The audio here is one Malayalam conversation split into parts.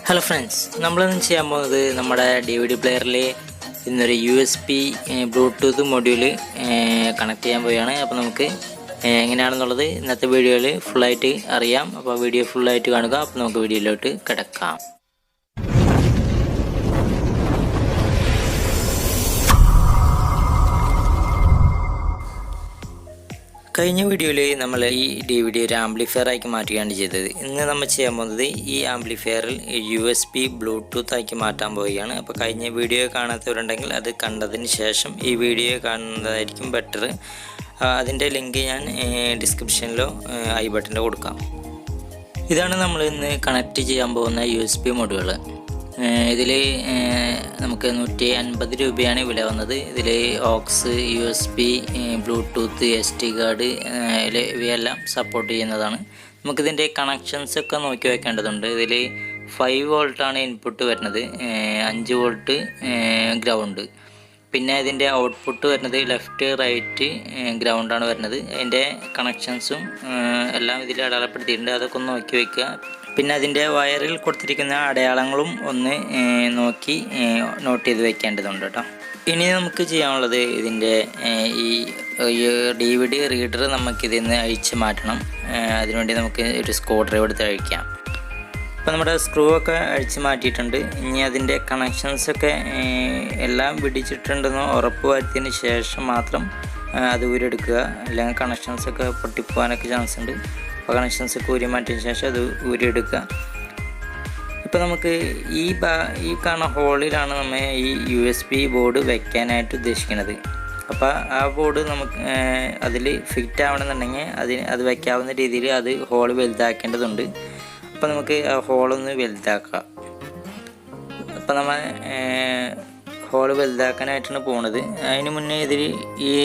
Hello friends, നമ്മളിന്ന് ചെയ്യാൻ പോകുന്നത് നമ്മുടെ DVD പ്ലെയറിൽ ഇന്നൊരു USB Bluetooth മൊഡ്യൂൾ കണക്ട് ചെയ്യാൻ പോവുകയാണ്. അപ്പോൾ നമുക്ക് എങ്ങനെയാണെന്നുള്ളത് ഇന്നത്തെ വീഡിയോയിൽ ഫുൾ ആയിട്ട് അറിയാം. അപ്പോൾ വീഡിയോ ഫുൾ ആയിട്ട് കാണുക. അപ്പോൾ നമുക്ക് വീഡിയോയിലോട്ട് കിടക്കാം. കഴിഞ്ഞ വീഡിയോയിൽ നമ്മൾ ഈ DVD ഒരു ആംപ്ലിഫയർ ആക്കി മാറ്റുകയാണ് ചെയ്തത്. ഇന്ന് നമ്മൾ ചെയ്യാൻ പോകുന്നത് ഈ ആംപ്ലിഫയറിൽ USB Bluetooth ആക്കി മാറ്റാൻ പോവുകയാണ്. അപ്പോൾ കഴിഞ്ഞ വീഡിയോ കാണാത്തവരുണ്ടെങ്കിൽ അത് കണ്ടതിന് ശേഷം ഈ വീഡിയോ കാണുന്നതായിരിക്കും ബെറ്റർ. അതിൻ്റെ ലിങ്ക് ഞാൻ ഡിസ്ക്രിപ്ഷനിലോ ഐ ബട്ടണിലോ കൊടുക്കാം. ഇതാണ് നമ്മൾ ഇന്ന് കണക്ട് ചെയ്യാൻ പോകുന്ന USB മൊഡ്യൂൾ. ഇതിൽ നമുക്ക് 150 രൂപയാണ് വില വന്നത്. ഇതിൽ aux, USB, Bluetooth, SD card ഇവയെല്ലാം സപ്പോർട്ട് ചെയ്യുന്നതാണ്. നമുക്കിതിൻ്റെ കണക്ഷൻസൊക്കെ നോക്കി വയ്ക്കേണ്ടതുണ്ട്. ഇതിൽ 5 വോൾട്ടാണ് ഇൻപുട്ട് വരുന്നത്, 5 വോൾട്ട് ഗ്രൗണ്ട്. പിന്നെ ഇതിൻ്റെ ഔട്ട്പുട്ട് വരുന്നത് ലെഫ്റ്റ് റൈറ്റ് ഗ്രൗണ്ടാണ് വരുന്നത്. അതിൻ്റെ കണക്ഷൻസും എല്ലാം ഇതിൽ അടയാളപ്പെടുത്തിയിട്ടുണ്ട്. അതൊക്കെ ഒന്ന് നോക്കി വയ്ക്കുക. പിന്നെ അതിൻ്റെ വയറിൽ കൊടുത്തിരിക്കുന്ന അടയാളങ്ങളും ഒന്ന് നോക്കി നോട്ട് ചെയ്ത് വെക്കേണ്ടതുണ്ട് കേട്ടോ. ഇനി നമുക്ക് ചെയ്യാനുള്ളത് ഇതിൻ്റെ ഈ DVD റീഡർ നമുക്കിതിൽ നിന്ന് അഴിച്ച് മാറ്റണം. അതിനുവേണ്ടി നമുക്ക് ഒരു സ്ക്രൂ ഡ്രൈവർ എടുത്ത് അഴിക്കാം. അപ്പോൾ നമ്മുടെ സ്ക്രൂ ഒക്കെ അഴിച്ച് മാറ്റിയിട്ടുണ്ട്. ഇനി അതിൻ്റെ കണക്ഷൻസൊക്കെ എല്ലാം പിടിച്ചിട്ടുണ്ടെന്ന് ഉറപ്പ് വരുത്തിയതിന് ശേഷം മാത്രം അത് ഊരെടുക്കുക. അല്ലെങ്കിൽ കണക്ഷൻസൊക്കെ പൊട്ടിപ്പോകാനൊക്കെ ചാൻസ് ഉണ്ട്. അപ്പോൾ കണക്ഷൻസൊക്കെ ഊരി മാറ്റിയതിന് ശേഷം അത് ഊരിയെടുക്കുക. ഇപ്പോൾ നമുക്ക് ഈ കാണുന്ന ഹോളിലാണ് നമ്മൾ ഈ USB ബോർഡ് വെക്കാനായിട്ട് ഉദ്ദേശിക്കുന്നത്. അപ്പോൾ ആ ബോർഡ് നമുക്ക് അതിൽ ഫിറ്റ് ആവണമെന്നുണ്ടെങ്കിൽ അത് വെക്കാവുന്ന രീതിയിൽ അത് ഹോൾ വലുതാക്കേണ്ടതുണ്ട്. അപ്പോൾ നമുക്ക് ആ ഹോളൊന്ന് വലുതാക്കാം. അപ്പോൾ നമ്മൾ ഹോൾ വലുതാക്കാനായിട്ടാണ് പോകുന്നത്. അതിന് മുന്നേ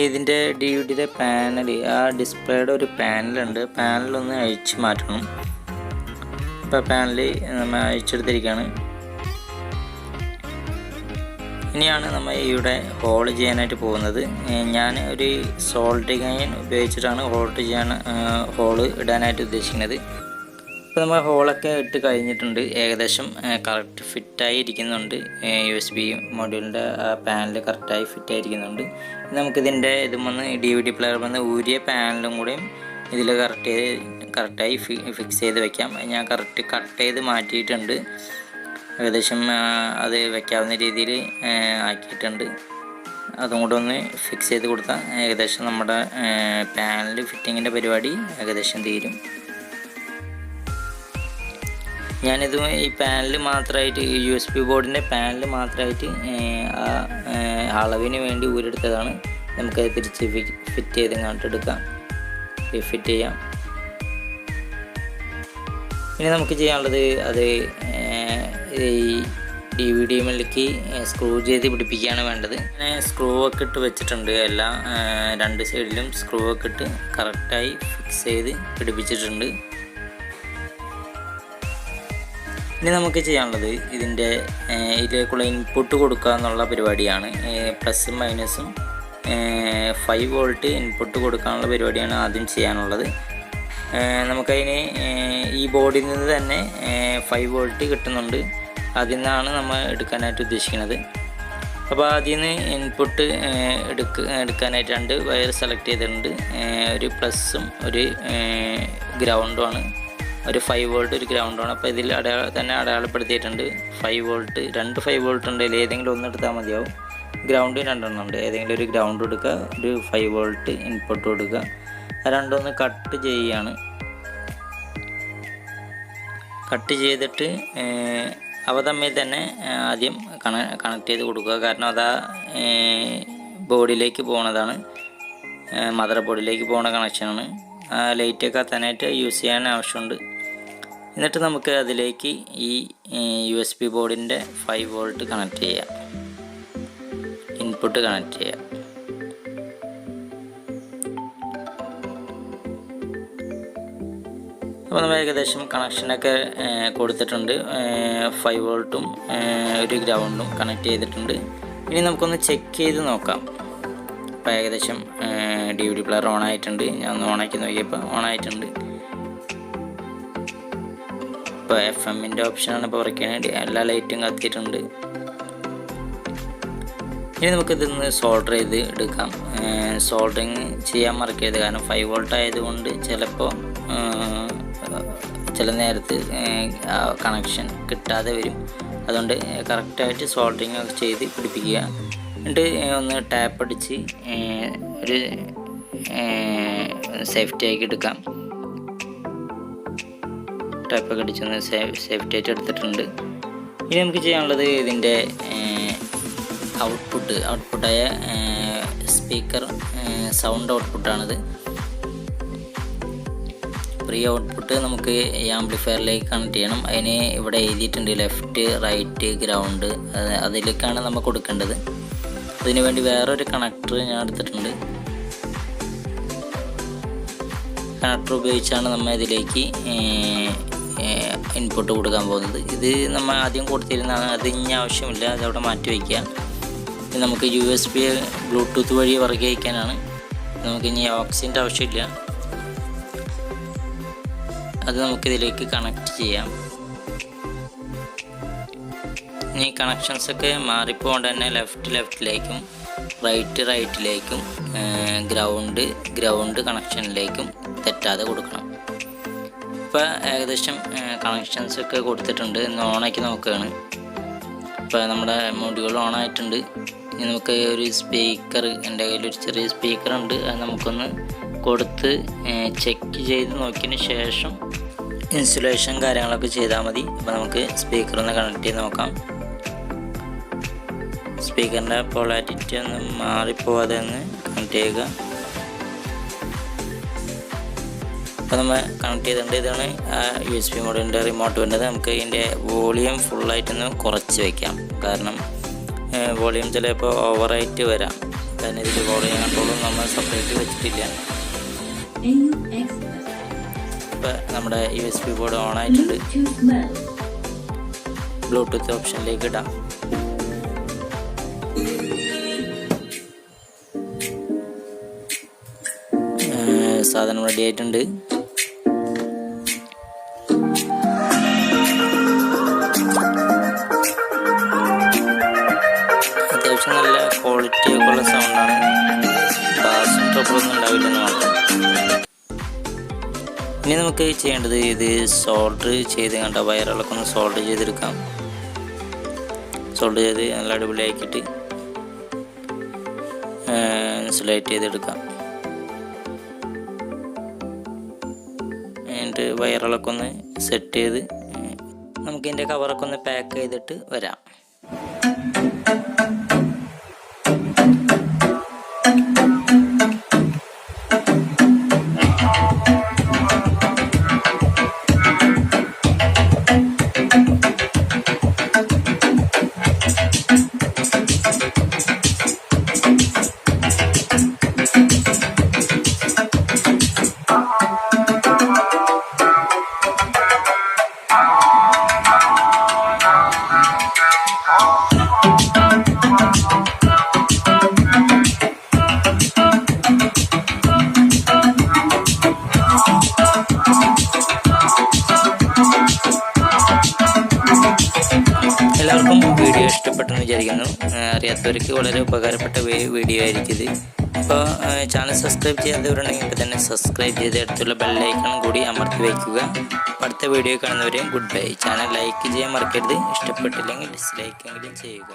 ഇതിൻ്റെ DVDയുടെ പാനൽ, ആ ഡിസ്പ്ലേയുടെ ഒരു പാനലുണ്ട്. പാനലൊന്ന് അഴിച്ച് മാറ്റണം. അപ്പോൾ പാനൽ നമ്മൾ അഴിച്ചെടുത്തിരിക്കുകയാണ്. ഇനിയാണ് നമ്മൾ ഇവിടെ ഹോൾ ചെയ്യാനായിട്ട് പോകുന്നത്. ഞാൻ ഒരു സോൾഡറിങ് അയൺ ഉപയോഗിച്ചിട്ടാണ് ഹോൾ ഇടാനായിട്ട് ഉദ്ദേശിക്കുന്നത്. ഇപ്പോൾ നമ്മൾ ഹോളൊക്കെ ഇട്ട് കഴിഞ്ഞിട്ടുണ്ട്. ഏകദേശം കറക്റ്റ് ഫിറ്റായി ഇരിക്കുന്നുണ്ട്. USB മൊഡ്യൂളിൻ്റെ ആ പാനൽ കറക്റ്റായി ഫിറ്റായിരിക്കുന്നുണ്ട്. നമുക്കിതിൻ്റെ DVD പ്ലെയർ വന്ന് ഊരിയ പാനലും കൂടെയും ഇതിൽ കറക്റ്റായി ഫിക്സ് ചെയ്ത് വെക്കാം. ഞാൻ കറക്റ്റ് കട്ട് ചെയ്ത് മാറ്റിയിട്ടുണ്ട്. ഏകദേശം അത് വെക്കാവുന്ന രീതിയിൽ ആക്കിയിട്ടുണ്ട്. അതും കൂടെ ഒന്ന് ഫിക്സ് ചെയ്ത് കൊടുത്താൽ ഏകദേശം നമ്മുടെ പാനൽ ഫിറ്റിങ്ങിൻ്റെ പരിപാടി ഏകദേശം തീരും. ഞാനിത് ഈ പാനൽ മാത്രമായിട്ട്, USB ബോർഡിൻ്റെ പാനൽ മാത്രമായിട്ട് ആ അളവിന് വേണ്ടി ഊരെടുത്തതാണ്. നമുക്കത് തിരിച്ച് ഫിറ്റ് ചെയ്ത് കണ്ടെടുക്കാം, ഫിറ്റ് ചെയ്യാം. ഇനി നമുക്ക് ചെയ്യാനുള്ളത് അത് ഈ DVD സ്ക്രൂ ചെയ്ത് പിടിപ്പിക്കുകയാണ് വേണ്ടത്. സ്ക്രൂ ഒക്കെ ഇട്ട് വെച്ചിട്ടുണ്ട്. എല്ലാം 2 സൈഡിലും സ്ക്രൂ ഒക്കെ ഇട്ട് കറക്റ്റായി ഫിക്സ് ചെയ്ത് പിടിപ്പിച്ചിട്ടുണ്ട്. ഇനി നമുക്ക് ചെയ്യാനുള്ളത് ഇതിലേക്കുള്ള ഇൻപുട്ട് കൊടുക്കുക എന്നുള്ള പരിപാടിയാണ്. പ്ലസും മൈനസും 5 വോൾട്ട് ഇൻപുട്ട് കൊടുക്കാനുള്ള പരിപാടിയാണ് ആദ്യം ചെയ്യാനുള്ളത്. നമുക്കതിന് ഈ ബോർഡിൽ നിന്ന് തന്നെ 5 വോൾട്ട് കിട്ടുന്നുണ്ട്. അതിൽ നിന്നാണ് നമ്മൾ എടുക്കാനായിട്ട് ഉദ്ദേശിക്കുന്നത്. അപ്പോൾ അതിൽ നിന്ന് ഇൻപുട്ട് എടുക്കാനായിട്ട് 2 വയർ സെലക്ട് ചെയ്തിട്ടുണ്ട്. ഒരു പ്ലസും ഒരു ഗ്രൗണ്ടുമാണ്. ഒരു 5 വോൾട്ട് ഒരു ഗ്രൗണ്ടാണ്. അപ്പോൾ ഇതിൽ തന്നെ അടയാളപ്പെടുത്തിയിട്ടുണ്ട് 5 വോൾട്ട്. 2 5 വോൾട്ട് ഉണ്ട്. ഏതെങ്കിലും ഒന്ന് എടുത്താൽ മതിയാവും. ഗ്രൗണ്ട് 2 ഉണ്ട്. ഏതെങ്കിലും ഒരു ഗ്രൗണ്ട് എടുക്കുക, ഒരു 5 വോൾട്ട് ഇൻപുട്ട് കൊടുക്കുക. ആ രണ്ടൊന്ന് കട്ട് ചെയ്യുകയാണ്. കട്ട് ചെയ്തിട്ട് അവ തമ്മിൽ തന്നെ ആദ്യം കണക്ട് ചെയ്ത് കൊടുക്കുക. കാരണം അതാ ബോർഡിലേക്ക് പോകുന്നതാണ്, മദർ ബോർഡിലേക്ക് പോകുന്ന കണക്ഷനാണ്. ലൈറ്റൊക്കെ കത്താനായിട്ട് യൂസ് ചെയ്യാൻ ആവശ്യമുണ്ട്. എന്നിട്ട് നമുക്ക് അതിലേക്ക് ഈ USB ബോർഡിൻ്റെ 5 വോൾട്ട് കണക്ട് ചെയ്യാം, ഇൻപുട്ട് കണക്ട് ചെയ്യാം. അപ്പോൾ നമ്മൾ ഏകദേശം കണക്ഷനൊക്കെ കൊടുത്തിട്ടുണ്ട്. 5 വോൾട്ടും ഒരു ഗ്രൗണ്ടും കണക്ട് ചെയ്തിട്ടുണ്ട്. ഇനി നമുക്കൊന്ന് ചെക്ക് ചെയ്ത് നോക്കാം. അപ്പോൾ ഏകദേശം DVD പ്ലെയർ ഓൺ ആയിട്ടുണ്ട്. ഞാൻ ഒന്ന് ഓണാക്കി നോക്കിയപ്പോൾ ഓൺ ആയിട്ടുണ്ട്. ഇപ്പോൾ FM-ൻ്റെ ഓപ്ഷനാണ് ഇപ്പോൾ വർക്ക് ചെയ്യുന്നത്. എല്ലാ ലൈറ്റും കത്തിയിട്ടുണ്ട്. ഇനി നമുക്കിതൊന്ന് സോൾഡർ ചെയ്ത് എടുക്കാം. സോൾഡറിങ് ചെയ്യാൻ മറക്കരുത്, കാരണം 5 വോൾട്ട് ആയതുകൊണ്ട് ചിലപ്പോൾ ചില നേരത്ത് കണക്ഷൻ കിട്ടാതെ വരും. അതുകൊണ്ട് കറക്റ്റായിട്ട് സോൾഡറിങ് ഒക്കെ ചെയ്ത് പിടിപ്പിക്കുക. എന്നിട്ട് ഒന്ന് ടാപ്പ് അടിച്ച് ഒരു സേഫ്റ്റി ആക്കി എടുക്കാം. ടാപ്പൊക്കെ അടിച്ചൊന്ന് സേഫ്റ്റി ആയിട്ട് എടുത്തിട്ടുണ്ട്. ഇനി നമുക്ക് ചെയ്യാനുള്ളത് ഇതിൻ്റെ ഔട്ട്പുട്ടായ സ്പീക്കർ സൗണ്ട് ഔട്ട്പുട്ടാണിത്. പ്രീ ഔട്ട്പുട്ട് നമുക്ക് ഈ ആംപ്ലിഫയറിലേക്ക് കണക്ട് ചെയ്യണം. അതിന് ഇവിടെ എഴുതിയിട്ടുണ്ട് ലെഫ്റ്റ്, റൈറ്റ്, ഗ്രൗണ്ട്. അതിലേക്കാണ് നമ്മൾ കൊടുക്കേണ്ടത്. അതിന് വേണ്ടി വേറൊരു കണക്ടർ ഞാൻ എടുത്തിട്ടുണ്ട്. കണക്ടർ ഉപയോഗിച്ചാണ് നമ്മൾ ഇതിലേക്ക് ഇൻപുട്ട് കൊടുക്കാൻ പോകുന്നത്. ഇത് നമ്മൾ ആദ്യം കൊടുത്തിരുന്നതാണ്, അത് ഇനി ആവശ്യമില്ല, അതവിടെ മാറ്റി വയ്ക്കുക. നമുക്ക് USB ബ്ലൂടൂത്ത് വഴി വർക്ക് ചെയ്യിക്കാനാണ്. നമുക്ക് ഇനി ഓക്സിൻ്റെ ആവശ്യമില്ല, അത് നമുക്കിതിലേക്ക് കണക്ട് ചെയ്യാം. ഇനി കണക്ഷൻസൊക്കെ മാറിപ്പോകൊണ്ട് തന്നെ ലെഫ്റ്റിലേക്കും റൈറ്റിലേക്കും ഗ്രൗണ്ട് കണക്ഷനിലേക്കും തെറ്റാതെ കൊടുക്കണം. ഇപ്പോൾ ഏകദേശം കണക്ഷൻസൊക്കെ കൊടുത്തിട്ടുണ്ട്. ഇന്ന് ഓണാക്കി നോക്കുകയാണ്. ഇപ്പോൾ നമ്മുടെ മൊഡ്യൂൾ ഓണായിട്ടുണ്ട്. ഇനി നമുക്ക് ഒരു സ്പീക്കർ, എൻ്റെ കയ്യിലൊരു ചെറിയ സ്പീക്കറുണ്ട്, അത് നമുക്കൊന്ന് കൊടുത്ത് ചെക്ക് ചെയ്ത് നോക്കിയതിന് ശേഷം ഇൻസുലേഷൻ കാര്യങ്ങളൊക്കെ ചെയ്താൽ മതി. അപ്പോൾ നമുക്ക് സ്പീക്കർ ഒന്ന് കണക്ട് ചെയ്ത് നോക്കാം. സ്പീക്കറിൻ്റെ പൊളാരിറ്റി ഒന്ന് മാറിപ്പോവാതെ ഒന്ന് കണക്ട് ചെയ്യുക. അപ്പോൾ നമ്മൾ കണക്ട് ചെയ്തിട്ടുണ്ട്. ഇതാണ് USB മോഡലിൻ്റെ റിമോട്ട് വേണ്ടത്. നമുക്ക് ഇതിൻ്റെ വോളിയം ഫുള്ളായിട്ടൊന്ന് കുറച്ച് വയ്ക്കാം, കാരണം വോളിയം ചിലപ്പോൾ ഓവറായിട്ട് വരാം. കാരണം ഇതിൽ വോളിയം കൺട്രോളും നമ്മൾ സെപ്പറേറ്റ് വെച്ചിട്ടില്ല. ഇപ്പോൾ നമ്മുടെ USB ബോർഡ് ഓൺ ആയിട്ടുണ്ട്. ബ്ലൂടൂത്ത് ഓപ്ഷനിലേക്ക് ഇടാം. സാധനം റെഡി ആയിട്ടുണ്ട്. അത്യാവശ്യം നല്ല ക്വാളിറ്റി ഒക്കെ ഉള്ള സൗണ്ടാണ്. ബാസും ട്രബിളൊന്നും ഉണ്ടാവില്ലെന്ന് മാത്രം. ഇനി നമുക്ക് ചെയ്യേണ്ടത് ഇത് സോൾഡർ ചെയ്ത് കണ്ട വയറുകളൊക്കെ ഒന്ന് സോൾഡർ ചെയ്തെടുക്കാം. സോൾഡർ ചെയ്ത് നല്ല അടിപൊളിയാക്കിയിട്ട് ഇൻസുലേറ്റ് ചെയ്തെടുക്കാം. എന്നിട്ട് വയറുകളൊക്കെ ഒന്ന് സെറ്റ് ചെയ്ത് നമുക്കിതിൻ്റെ കവറൊക്കെ ഒന്ന് പാക്ക് ചെയ്തിട്ട് വരാം. എല്ലാവർക്കും വീഡിയോ ഇഷ്ടപ്പെട്ടെന്ന് വിചാരിക്കുന്നു. അറിയാത്തവർക്ക് വളരെ ഉപകാരപ്പെട്ട വീഡിയോ ആയിരിക്കും ഇത്. അപ്പോൾ ചാനൽ സബ്സ്ക്രൈബ് ചെയ്യാത്തവരുണ്ടെങ്കിൽ ഇപ്പോൾ തന്നെ സബ്സ്ക്രൈബ് ചെയ്ത് അടുത്തുള്ള ബെല്ലൈക്കൺ കൂടി അമർത്തി വയ്ക്കുക. അടുത്ത വീഡിയോ കാണുന്നവരെയും ഗുഡ് ബൈ. ചാനൽ ലൈക്ക് ചെയ്യാൻ മറക്കരുത്. ഇഷ്ടപ്പെട്ടില്ലെങ്കിൽ ഡിസ്ലൈക്ക് എങ്കിലും ചെയ്യുക.